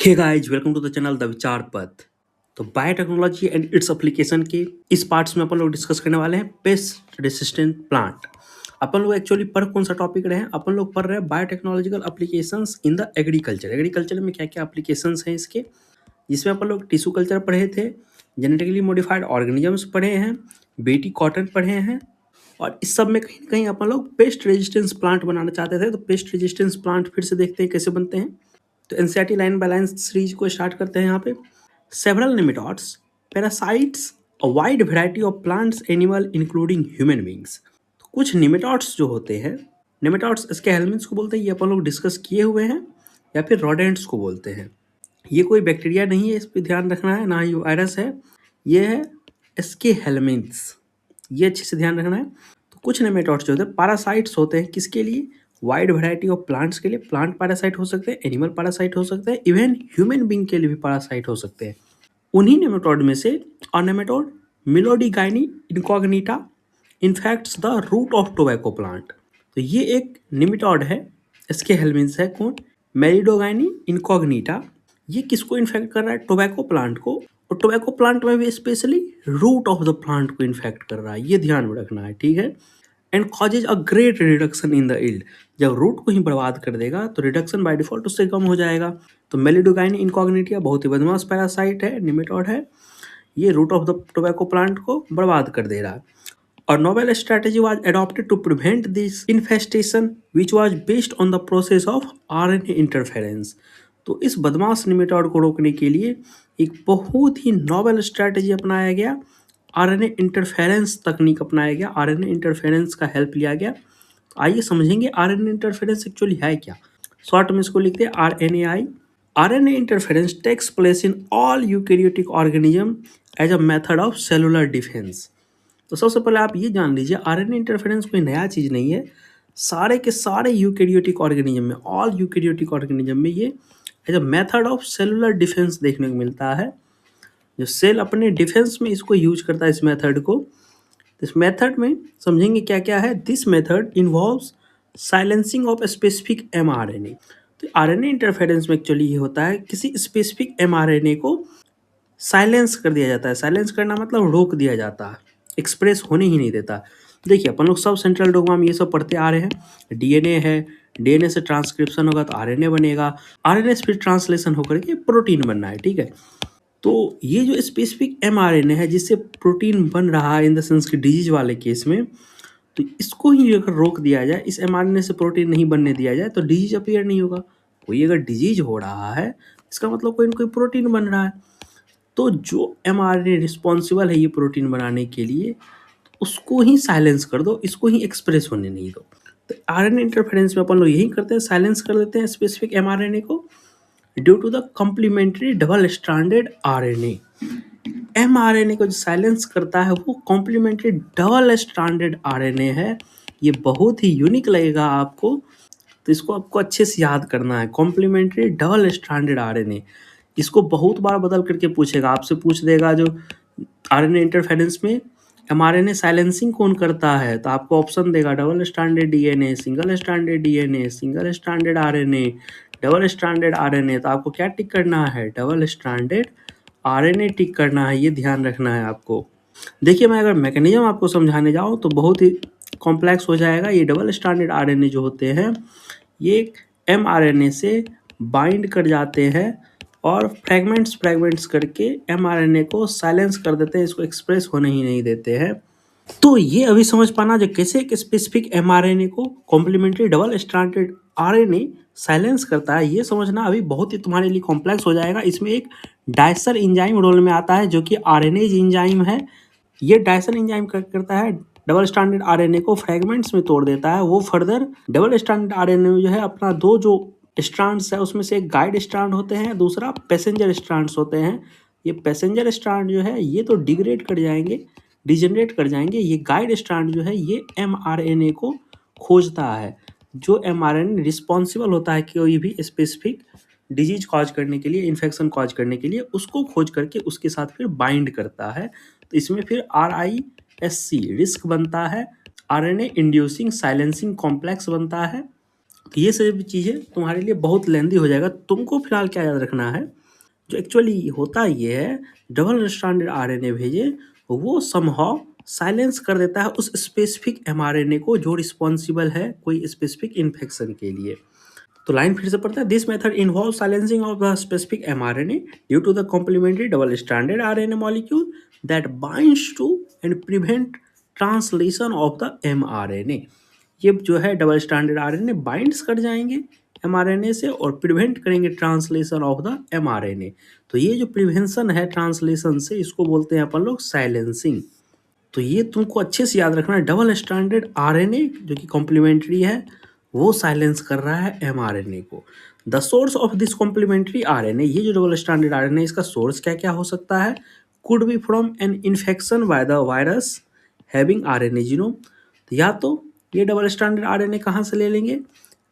Hey guys, welcome to the channel the Vichar Path. तो biotechnology and its application के इस parts में अपन लोग डिस्कस करने वाले हैं पेस्ट रेसिस्टेंट प्लांट। अपन लोग एक्चुअली पढ़ कौन सा टॉपिक रहे हैं? अपन लोग पढ़ रहे हैं biotechnological applications in the agriculture. Agriculture में क्या क्या एप्लीकेशंस हैं इसके, जिसमें अपन लोग टिश्यू कल्चर पढ़े थे, जेनेटिकली मॉडिफाइड ऑर्गेनिजम्स पढ़े हैं, बेटी कॉटन पढ़े हैं, और इस सब में कहीं ना कहीं अपन लोग पेस्ट रेजिस्टेंस प्लांट बनाना चाहते थे। तो पेस्ट रेजिस्टेंस प्लांट फिर से देखते हैं कैसे बनते हैं। तो NCERT line by line series को स्टार्ट करते हैं। यहाँ पे several nematodes, parasites, a wide variety of plants animal including human beings. तो कुछ निमेटोड्स जो होते हैं, निमेटोड्स इसके हेलमिन्स को बोलते हैं, ये अपन लोग डिस्कस किए हुए हैं, या फिर रोडेंट्स को बोलते हैं। ये कोई बैक्टीरिया नहीं है, इस पर ध्यान रखना है, ना ही वायरस है, ये है इसके हेलमिन्स, ये अच्छे से ध्यान रखना है। तो कुछ नेमेटोड्स जो होते हैं पैरासाइट्स होते हैं, किसके लिए? वाइड वैरायटी ऑफ प्लांट्स के लिए। प्लांट पैरासाइट हो सकते हैं, एनिमल पैरासाइट हो सकते हैं, इवन ह्यूमन बींग के लिए भी पैरासाइट हो सकते हैं। उन्हीं नेमेटोड में से और nematode Meloidogyne incognita infects the root of tobacco plant. तो ये एक निमेटोड है, इसके हेलमिन्स है कौन? Meloidogyne incognita. ये किसको इन्फेक्ट कर रहा है? टोबैको प्लांट को। और टोबैको प्लांट में भी specially root of the plant को इन्फेक्ट कर रहा है, ये ध्यान में रखना है, ठीक है। And causes a great reduction in the yield. जब रूट को ही बर्बाद कर देगा तो रिडक्शन बाय डिफॉल्ट उससे कम हो जाएगा। तो मेलिडोगाइन इनकॉग्निटिया बहुत ही बदमाश पैरासाइट है, निमेटोड है, ये root of the tobacco plant को बर्बाद कर दे रहा है। और novel strategy was adopted to prevent this infestation which was based on the process of RNA interference. तो इस बदमाश निमेटोड को रोकने के लिए एक बहुत ही नोवेल स्ट्रेटेजी अपनाया गया, आरएनए इंटरफेरेंस तकनीक अपनाया गया, आरएनए इंटरफेरेंस का हेल्प लिया गया। तो आइए समझेंगे आरएनए इंटरफेरेंस एक्चुअली है क्या। शॉर्ट में इसको लिखते हैं RNAi. RNA interference takes place in all eukaryotic organism as a method of cellular defence. तो सबसे पहले आप ये जान लीजिए, आरएनए इंटरफेरेंस कोई नया चीज़ नहीं है। सारे के सारे यूकैरियोटिक ऑर्गेनिज्म में, ऑल यूकैरियोटिक ऑर्गेनिज्म में ये as a method of cellular defence देखने को मिलता है। जो सेल अपने डिफेंस में इसको यूज करता है, इस मेथड को। इस मेथड में समझेंगे क्या क्या है। This method involves silencing of specific mRNA. तो आरएनए इंटरफेरेंस में एक्चुअली ये होता है, किसी स्पेसिफिक एमआरएनए को साइलेंस कर दिया जाता है। साइलेंस करना मतलब रोक दिया जाता है, एक्सप्रेस होने ही नहीं देता। देखिए अपन लोग सब सेंट्रल डोग्मा में ये सब पढ़ते आ रहे हैं। डीएनए है, डीएनए से ट्रांसक्रिप्शन होगा तो आरएनए बनेगा, आरएनए से फिर ट्रांसलेशन होकर के प्रोटीन बनना है, ठीक है। तो ये जो स्पेसिफिक एमआरएनए है जिससे प्रोटीन बन रहा है इन द सेंस कि डिजीज वाले केस में, तो इसको ही अगर रोक दिया जाए, इस एमआरएनए से प्रोटीन नहीं बनने दिया जाए, तो डिजीज अपीयर नहीं होगा। कोई अगर डिजीज हो रहा है इसका मतलब कोई ना कोई प्रोटीन बन रहा है। तो जो एमआरएनए रिस्पॉन्सिबल है ये प्रोटीन बनाने के लिए, उसको ही साइलेंस कर दो, इसको ही एक्सप्रेस होने नहीं दो। तो आरएनए इंटरफेरेंस में अपन लोग यही करते हैं, साइलेंस कर देते हैं स्पेसिफिक एमआरएनए को due to the complementary double stranded RNA. MRNA को जो साइलेंस करता है वो कॉम्प्लीमेंट्री डबल स्ट्रैंडेड आरएनए है। ये बहुत ही यूनिक लगेगा आपको, तो इसको आपको अच्छे से याद करना है। कॉम्प्लीमेंट्री डबल स्ट्रैंडेड आरएनए, इसको बहुत बार बदल करके पूछेगा, आपसे पूछ देगा जो आरएनए इंटरफेरेंस में एमआरएनए साइलेंसिंग कौन करता है, तो आपको ऑप्शन देगा double stranded DNA, single stranded DNA, single stranded RNA, double stranded RNA. तो आपको क्या टिक करना है? डबल स्ट्रैंडेड आरएनए टिक करना है, ये ध्यान रखना है आपको। देखिए मैं अगर मैकेनिज्म आपको समझाने जाऊँ तो बहुत ही कॉम्प्लेक्स हो जाएगा। ये डबल स्ट्रैंडेड आरएनए जो होते हैं ये एमआरएनए से बाइंड कर जाते हैं और फ्रेगमेंट्स करके एमआरएनए को साइलेंस कर देते हैं, इसको एक्सप्रेस होने ही नहीं देते हैं। तो ये अभी समझ पाना जो कैसे एक स्पेसिफिक एमआरएनए को complementary double stranded RNA silence करता है, ये समझना अभी बहुत ही तुम्हारे लिए कॉम्प्लेक्स हो जाएगा। इसमें एक डायसर एंजाइम रोल में आता है जो कि आरएनएज एंजाइम है। ये डायसर एंजाइम करता है, डबल स्ट्रैंडेड आरएनए को फ्रेगमेंट्स में तोड़ देता है। वो फर्दर डबल स्ट्रैंडेड आरएनए में जो है अपना दो जो स्ट्रैंड्स है उसमें से एक गाइड स्ट्रैंड होते हैं, दूसरा पैसेंजर स्ट्रैंड्स होते हैं। ये पैसेंजर स्ट्रैंड जो है ये तो डिग्रेड कर जाएंगे, डिजेनरेट कर जाएंगे। ये गाइड स्ट्रैंड जो है ये एमआरएनए को खोजता है। जो एमआरएनए रिस्पॉन्सिबल होता है कोई भी स्पेसिफिक डिजीज कॉज करने के लिए, इन्फेक्शन कॉज करने के लिए, उसको खोज करके उसके साथ फिर बाइंड करता है। तो इसमें फिर RISC रिस्क बनता है, आरएनए इंड्यूसिंग साइलेंसिंग कॉम्प्लेक्स बनता है। तो ये सभी चीज़ें तुम्हारे लिए बहुत लेंदी हो जाएगा। तुमको फिलहाल क्या याद रखना है, जो एक्चुअली होता ये है, डबल स्ट्रैंडेड आरएनए भेजे वो समहाउ साइलेंस कर देता है उस स्पेसिफिक एमआरएनए को जो रिस्पॉन्सिबल है कोई स्पेसिफिक इन्फेक्शन के लिए। तो लाइन फिर से पढ़ता है, this method involve silencing of the specific mRNA due to the complementary double stranded RNA molecule that binds to and prevent translation of the mRNA. ये जो है डबल स्ट्रैंडेड आरएनए बाइंड्स कर जाएंगे एमआरएनए से और प्रिवेंट करेंगे translation of the mRNA. तो ये जो प्रिवेंशन है ट्रांसलेशन से, इसको बोलते हैं अपन लोग साइलेंसिंग। तो ये तुमको अच्छे से याद रखना है, डबल स्ट्रैंडेड आरएनए जो कि कॉम्प्लीमेंट्री है वो साइलेंस कर रहा है एमआरएनए को। The source of this complementary RNA, ये जो डबल स्ट्रैंडेड आरएनए इसका सोर्स क्या क्या हो सकता है, could be from an infection by the virus having RNA genome. तो या तो ये डबल स्ट्रैंडेड आरएनए कहाँ से ले लेंगे,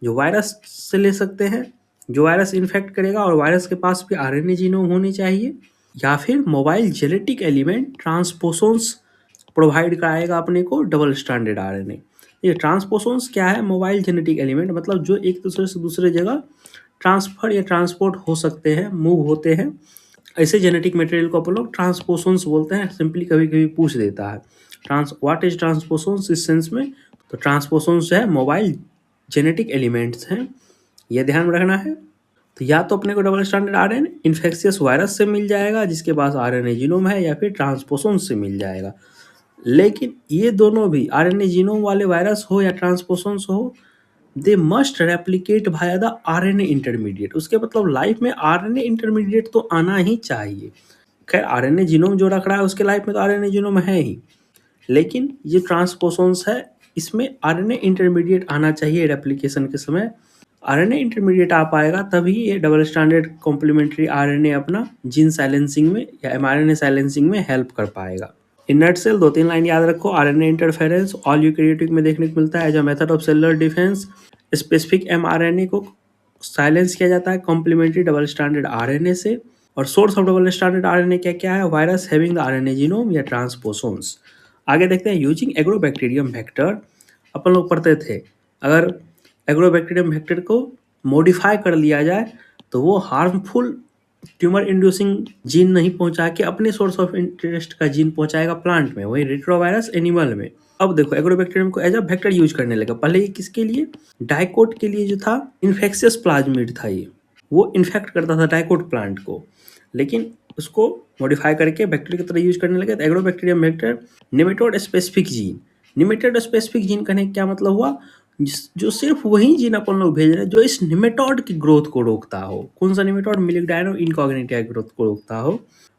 जो वायरस से ले सकते हैं, जो वायरस इन्फेक्ट करेगा और वायरस के पास भी आरएनए जीनोम होनी चाहिए, या फिर मोबाइल जेनेटिक एलिमेंट ट्रांसपोसोन्स प्रोवाइड कराएगा अपने को डबल स्ट्रैंडेड आरएनए। ये ट्रांसपोसोन्स क्या है, मोबाइल जेनेटिक एलिमेंट, मतलब जो एक दूसरे से दूसरे जगह ट्रांसफर या ट्रांसपोर्ट हो सकते हैं, मूव होते हैं। ऐसे जेनेटिक मटेरियल को अपन लोग ट्रांसपोसोन्स बोलते हैं। सिंपली कभी कभी पूछ देता है व्हाट इज ट्रांसपोसोन्स इस सेंस में, तो ट्रांसपोसोन्स जो है मोबाइल जेनेटिक एलिमेंट्स हैं, ये ध्यान में रखना है। तो या तो अपने को double stranded RNA infectious virus से मिल जाएगा जिसके पास आरएनए जीनोम है, या फिर ट्रांसपोसोन्स से मिल जाएगा। लेकिन ये दोनों भी आरएनए जीनोम वाले वायरस हो या ट्रांसपोसोन्स हो, they must replicate via the RNA intermediate. उसके मतलब लाइफ में आरएनए इंटरमीडिएट तो आना ही चाहिए। खैर आरएनए जीनोम जो रख रहा है उसके लाइफ में तो आरएनए जीनोम है ही, लेकिन ये ट्रांसपोसोन्स है, इसमें आरएनए इंटरमीडिएट आना चाहिए रेप्लिकेशन के समय। आरएनए इंटरमीडिएट आ पाएगा तभी ये डबल स्ट्रैंडेड कॉम्प्लीमेंट्री आरएनए अपना जीन साइलेंसिंग में या एमआरएनए साइलेंसिंग में हेल्प कर पाएगा। इन नटसेल 2-3 लाइन याद रखो, आरएनए इंटरफेरेंस ऑल यूकैरियोटिक में देखने को मिलता है as a method of cellular defence. Specific mRNA को साइलेंस किया जाता है कॉम्प्लीमेंट्री डबल स्ट्रैंडेड आरएनए से। और source of double stranded RNA क्या क्या है, virus having the RNA genome या ट्रांसपोसोन्स। आगे देखते हैं यूजिंग एग्रोबैक्टीरियम वेक्टर। अपन लोग पढ़ते थे अगर एग्रोबैक्टीरियम वेक्टर को मॉडिफाई कर लिया जाए तो वो हार्मफुल ट्यूमर इंड्यूसिंग जीन नहीं पहुंचा के अपने सोर्स ऑफ इंटरेस्ट का जीन पहुंचाएगा प्लांट में, वही रेट्रोवायरस एनिमल में। अब देखो एग्रोबैक्टीरियम को एज अ वेक्टर यूज करने लगा। पहले ये किसके लिए, डाइकोट के लिए जो था, इन्फेक्शियस प्लाज्मिड था ये, वो इन्फेक्ट करता था डाइकोट प्लांट को, लेकिन उसको मॉडिफाई करके बैक्टीरिया की तरह यूज करने लगे। तो agrobacterium vector nematode specific gene, nematode specific gene कहने का क्या मतलब हुआ, जो सिर्फ वही जीन अपन लोग भेज रहे हैं जो इस निमेटोड की ग्रोथ को रोकता हो। कौन सा निमेटोड, मिलिगडाइनो इनकॉग्निटा ग्रोथ को रोकता हो।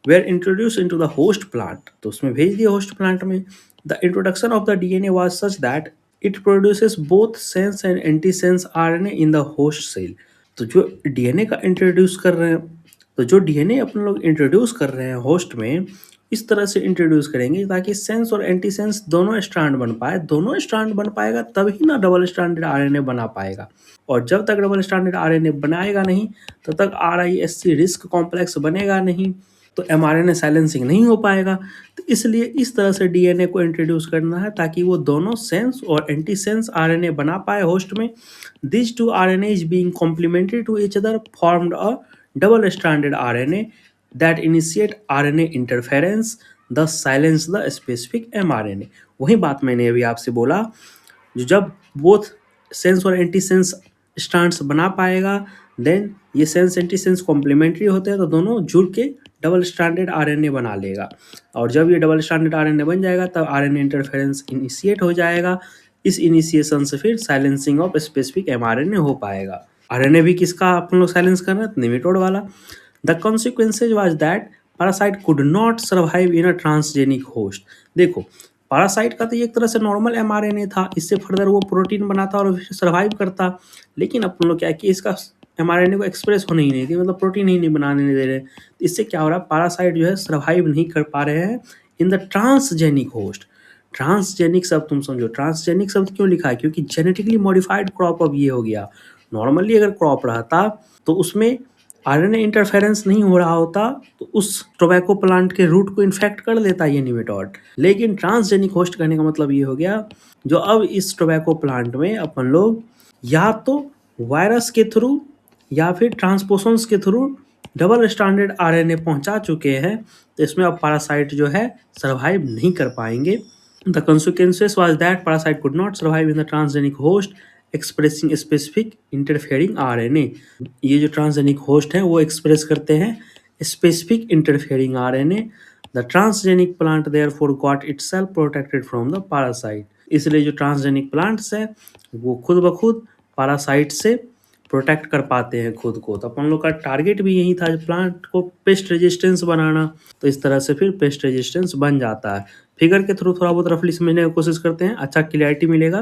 Were introduce into the host plant, तो उसमें भेज दिया होस्ट प्लांट में। The introduction of the DNA was such that it produces both sense and anti sense RNA in the host cell. तो जो डीएनए का इंट्रोड्यूस कर रहे हैं, तो जो डीएनए अपन लोग इंट्रोड्यूस कर रहे हैं होस्ट में, इस तरह से इंट्रोड्यूस करेंगे ताकि सेंस और एंटी सेंस दोनों स्ट्रैंड बन पाए। दोनों स्ट्रैंड बन पाएगा तभी ना डबल स्ट्रैंडेड आरएनए बना पाएगा। और जब तक डबल स्ट्रैंडेड आरएनए बनाएगा नहीं तब तक आरआईएससी रिस्क कॉम्प्लेक्स बनेगा नहीं, तो एमआरएनए साइलेंसिंग नहीं हो पाएगा। तो इसलिए इस तरह से डीएनए को इंट्रोड्यूस करना है ताकि वो दोनों सेंस और एंटी सेंस आरएनए बना पाए होस्ट में। This two RNA is being complementary to each other formed a double stranded RNA that initiate RNA interference thus silence the specific mRNA। वही बात मैंने अभी आपसे बोला, जो जब बोथ सेंस और एंटी सेंस स्ट्रैंड्स बना पाएगा देन ये सेंस एंटी सेंस कॉम्प्लीमेंट्री होते हैं तो दोनों जुड़ के डबल स्ट्रैंडेड आरएनए बना लेगा। और जब ये डबल स्ट्रैंडेड आरएनए बन जाएगा तब आरएनए इंटरफेरेंस इनिशिएट हो जाएगा। इस इनिशिएशन से फिर साइलेंसिंग ऑफ स्पेसिफिक एमआरएनए हो पाएगा। आरएनए भी किसका अपन लोग साइलेंस कर रहे हैं, निमेटोड वाला। The consequences was that parasite could not survive in a transgenic host. देखो पैरासाइट का तो एक तरह से नॉर्मल एमआरएनए था, इससे फर्दर वो प्रोटीन बनाता और सर्वाइव करता, लेकिन अपन लोग क्या है कि इसका एमआरएनए को एक्सप्रेस होने ही नहीं दी, मतलब प्रोटीन ही नहीं बनाने दे रहे। इससे क्या हो रहा है, पैरासाइट जो है सर्वाइव नहीं कर पा रहे हैं in the transgenic host. Transgenic शब्द तुम समझो, ट्रांसजेनिक शब्द क्यों लिखा है, क्योंकि जेनेटिकली मॉडिफाइड क्रॉप अब ये हो गया। नॉर्मली अगर क्रॉप रहता तो उसमें आरएनए इंटरफेरेंस नहीं हो रहा होता तो उस टोबैको प्लांट के रूट को इन्फेक्ट कर देता ये निमेटोड। लेकिन ट्रांसजेनिक होस्ट कहने का मतलब ये हो गया जो अब इस टोबैको प्लांट में अपन लोग या तो वायरस के थ्रू या फिर ट्रांसपोसन्स के थ्रू डबल स्टैंडर्ड आरएनए पहुंचा चुके हैं, तो इसमें अब पैरासाइट जो है सर्वाइव नहीं कर पाएंगे। The consequences was that parasite could not survive in the transgenic host expressing specific interfering RNA। ये जो ट्रांसजेनिक होस्ट है वो एक्सप्रेस करते हैं specific interfering RNA. The transgenic plant therefore got itself protected from the parasite. इसलिए जो transgenic plants है वो खुद ब खुद पैरासाइट से प्रोटेक्ट कर पाते हैं खुद को। तो अपन लोग का टारगेट भी यही था, प्लांट को पेस्ट रेजिस्टेंस बनाना। तो इस तरह से फिर पेस्ट रेजिस्टेंस बन जाता है। फिगर के थ्रू थोड़ा बहुत रफली समझने की कोशिश करते हैं, अच्छा क्लियरिटी मिलेगा।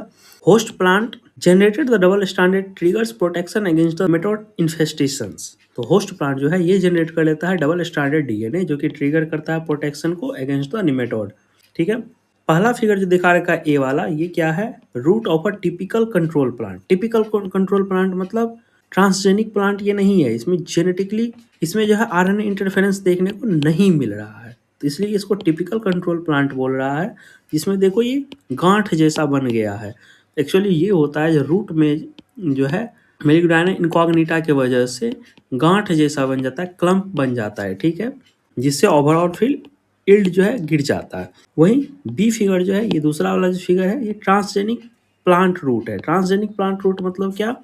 Host plant generated the double standard triggers protection against the nematode infestations. तो होस्ट प्लांट जो है ये जनरेट कर लेता है डबल स्टैंडर्ड डीएनए जो कि ट्रिगर करता है प्रोटेक्शन को अगेंस्ट द नेमेटोड। ठीक है, पहला फिगर जो दिखा रखा है ए वाला, ये क्या है? Root of a typical control plant. Typical control plant मतलब ट्रांसजेनिक प्लांट ये नहीं है, इसमें जेनेटिकली इसमें जो है आरएनए इंटरफेरेंस देखने को नहीं मिल रहा है, तो इसलिए इसको टिपिकल कंट्रोल प्लांट बोल रहा है। जिसमें देखो ये गांठ जैसा बन गया है। एक्चुअली ये होता है जो रूट में जो है मेलिग्नैना इनकॉग्निटा की वजह से गांठ जैसा बन जाता है, क्लम्प बन जाता है। ठीक है, जिससे ओवरऑल फील्ड इल्ड जो है गिर जाता है। वहीं बी फिगर जो है, ये दूसरा वाला जो फिगर है, ये ट्रांसजेनिक प्लांट रूट है। ट्रांसजेनिक प्लांट रूट मतलब क्या?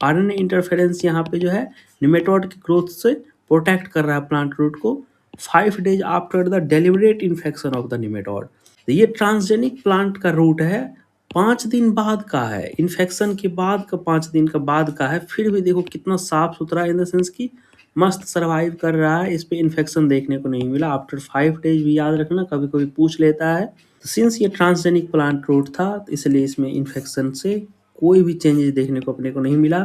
आरएनए इंटरफेरेंस यहाँ पे जो है निमेटोड की ग्रोथ से प्रोटेक्ट कर रहा है प्लांट रूट को 5 days after the deliberate infection of the nematode. तो ये ट्रांसजेनिक प्लांट का रूट है, 5 दिन बाद का है, इन्फेक्शन के बाद का 5 दिन का बाद का है। फिर भी देखो कितना साफ सुथरा, इन द सेंस की मस्त सरवाइव कर रहा है, इस पे इन्फेक्शन देखने को नहीं मिला आफ्टर 5 डेज भी याद रखना, कभी कभी पूछ लेता है। तो सिंस ये ट्रांसजेनिक प्लांट रूट था, तो इसलिए इसमें इन्फेक्शन से कोई भी चेंजेस देखने को अपने को नहीं मिला।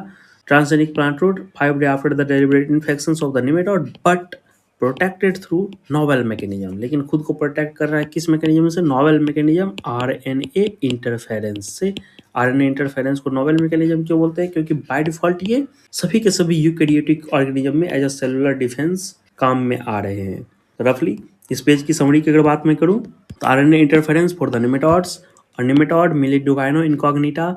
Transgenic plant root 5 day after the deliberate infection of the nematode but protected through novel mechanism. लेकिन खुद को प्रोटेक्ट कर रहा है किस मैकेनिज्म से? नोवेल मैकेनिज्म, आरएनए इंटरफेरेंस से। आरएनए इंटरफेरेंस को नोवेल मैकेनिज्म क्यों बोलते हैं? क्योंकि बाय डिफॉल्ट ये सभी के सभी यूकैरियोटिक ऑर्गेनिज्म में एज अ सेलुलर डिफेंस काम में आ रहे हैं। रफली इस पेज की समरी की अगर बात मैं करूं, तो RNA interference for the nematodes, और nematode Meloidogyne incognita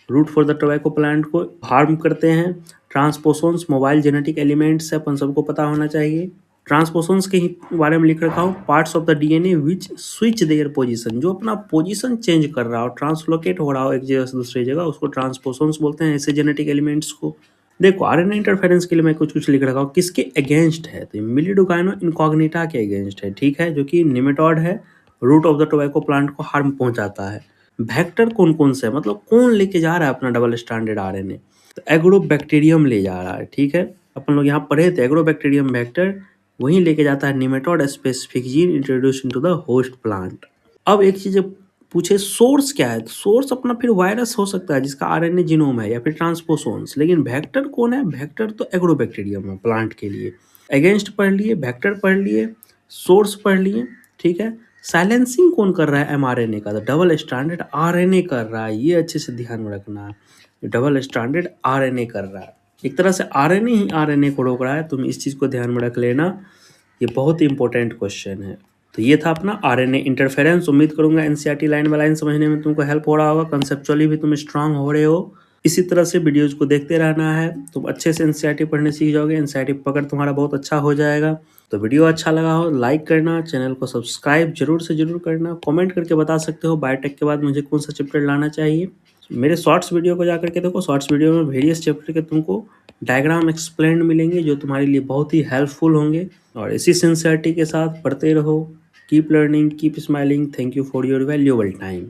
root for the tobacco plant को हार्म करते हैं। ट्रांसपोसोन्स मोबाइल जेनेटिक एलिमेंट्स है, अपन सबको पता होना चाहिए। ट्रांसपोसन्स के ही बारे में लिख रखा हूँ, parts of the DNA which switch their position, जो अपना पोजीशन चेंज कर रहा हो, ट्रांसलोकेट हो रहा हो एक जगह से दूसरी जगह, उसको ट्रांसपोसन्स बोलते हैं, ऐसे जेनेटिक एलिमेंट्स को। देखो आरएनए इंटरफेरेंस के लिए मैं कुछ कुछ लिख रखा हूँ, किसके अगेंस्ट है? तो मिलिडोगाइनो इनकॉग्निटा के अगेंस्ट है। ठीक है, जो कि निमेटोड है, root of the tobacco plant को हार्म पहुंचाता है। वेक्टर कौन कौन से है, मतलब कौन लेके जा रहा है अपना डबल स्टैंडर्ड आरएनए? तो एग्रोबैक्टीरियम ले जा रहा है। ठीक है, अपन लोग यहाँ पढ़े थे एग्रोबैक्टीरियम वेक्टर वहीं लेके जाता है nematode specific gene introduce into the host plant. अब एक चीज पूछे सोर्स क्या है, तो सोर्स अपना फिर वायरस हो सकता है जिसका आरएनए जीनोम है, या फिर ट्रांसपोसोन्स। लेकिन वेक्टर कौन है? वेक्टर तो एग्रोबैक्टीरियम है प्लांट के लिए। अगेंस्ट पढ़ लिए, वेक्टर पढ़ लिए, सोर्स पढ़ लिए। ठीक है, साइलेंसिंग कौन कर रहा है? एमआरएनए का, तो डबल स्टैंडर्ड आरएनए कर रहा है। ये अच्छे से ध्यान में रखना है, डबल स्टैंडर्ड आरएनए कर रहा है। एक तरह से आरएनए ही आरएनए को रोक रहा है, तुम इस चीज़ को ध्यान में रख लेना, ये बहुत ही इंपॉर्टेंट क्वेश्चन है। तो ये था अपना आरएनए इंटरफेरेंस। उम्मीद करूंगा एनसीईआरटी लाइन बाय लाइन समझने में तुमको हेल्प हो रहा होगा, कंसेप्चुअली भी तुम स्ट्रांग हो रहे हो। इसी तरह से वीडियोज को देखते रहना है, तुम अच्छे से एनसीईआरटी पढ़ने सीख जाओगे, एनसीईआरटी पकड़ तुम्हारा बहुत अच्छा हो जाएगा। तो वीडियो अच्छा लगा हो लाइक करना, चैनल को सब्सक्राइब जरूर से जरूर करना, कमेंट करके बता सकते हो बायोटेक के बाद मुझे कौन सा चैप्टर लाना चाहिए। मेरे शॉर्ट्स वीडियो को जाकर के देखो, शॉर्ट्स वीडियो में वेरियस चैप्टर के तुमको डायग्राम एक्सप्लेन मिलेंगे जो तुम्हारे लिए बहुत ही हेल्पफुल होंगे। और इसी सिंसियरिटी के साथ पढ़ते रहो। Keep learning, keep smiling. Thank you for your valuable time.